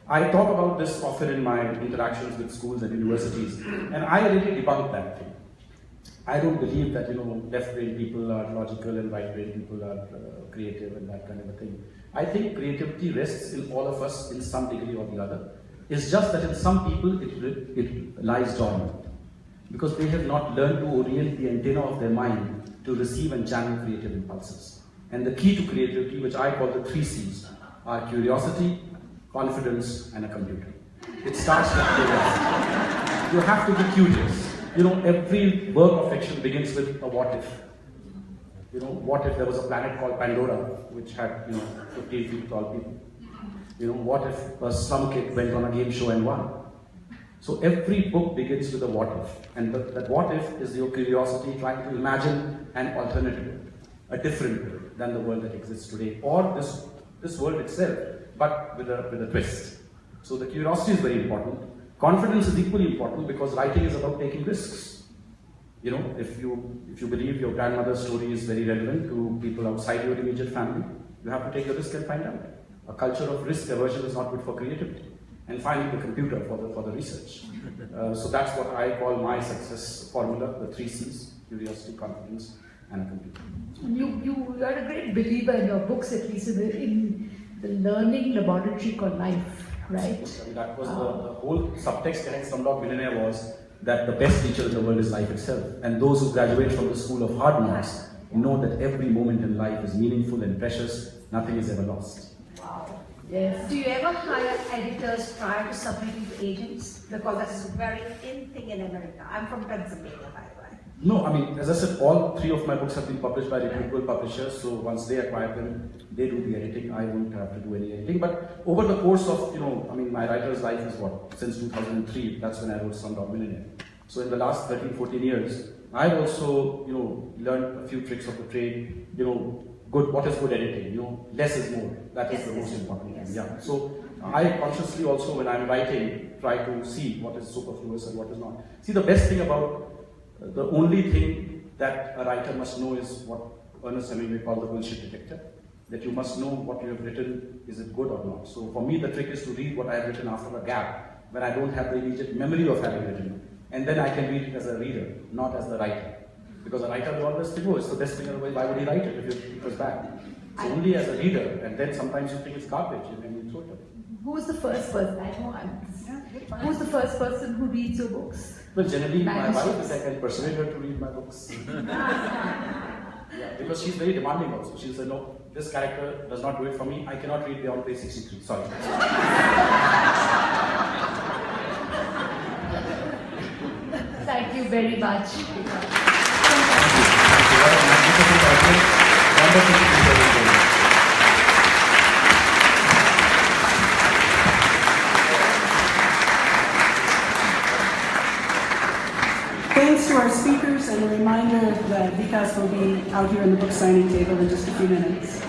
I talk about this often in my interactions with schools and universities, and I really debunk that thing. I don't believe that left brain people are logical and right brain people are creative and that kind of a thing. I think creativity rests in all of us in some degree or the other. It's just that in some people it lies dormant because they have not learned to orient the antenna of their mind to receive and channel creative impulses. And the key to creativity, which I call the 3 C's, are curiosity, confidence, and a computer. It starts with curiosity. You have to be curious. Every work of fiction begins with a what if. What if there was a planet called Pandora, which had, 15 feet tall people? What if a slum kid went on a game show and won? So every book begins with a what if. And that what if is your curiosity trying to imagine an alternative, a different world than the world that exists today, or this world itself, but with a twist. So the curiosity is very important. Confidence is equally important because writing is about taking risks. If you believe your grandmother's story is very relevant to people outside your immediate family, you have to take the risk and find out. A culture of risk aversion is not good for creativity. And finally, the computer for the research. So that's what I call my success formula, the 3 C's, curiosity, confidence, and a computer. You are a great believer in your books, at least in the learning laboratory called life, right? That was the whole subtext behind Slumdog Millionaire was that the best teacher in the world is life itself. And those who graduate from the school of hard knocks know that every moment in life is meaningful and precious. Nothing is ever lost. Wow. Yes. Do you ever hire editors prior to submitting to agents? Because that's a very in thing in America. I'm from Pennsylvania, by the way. No, as I said, all 3 of my books have been published by reputable publishers, so once they acquire them, they do the editing. I won't have to do any editing. But over the course of, my writer's life is since 2003, that's when I wrote Slumdog Millionaire. So in the last 13, 14 years, I've also, learned a few tricks of the trade, what is good editing, less is more. That is the most important thing. Yeah. So I consciously also, when I'm writing, try to see what is superfluous and what is not. See, the best thing about the only thing that a writer must know is what Ernest Hemingway called the bullshit detector. That you must know what you have written, is it good or not. So for me, the trick is to read what I have written after a gap, when I don't have the immediate memory of having written. And then I can read it as a reader, not as the writer. Because a writer will always think, it's the best thing in the world, why would he write it if it was bad? So only as a reader, and then sometimes you think it's garbage, and then you throw it away. Who was the first person? Who's the first person who reads your books? Well, generally my wife, if I can persuade her to read my books. Yeah, because she's very demanding also. She'll say, no, this character does not do it for me. I cannot read beyond page 63. Sorry. Thank you very much. Thanks to our speakers, and a reminder that Vikas will be out here on the book signing table in just a few minutes.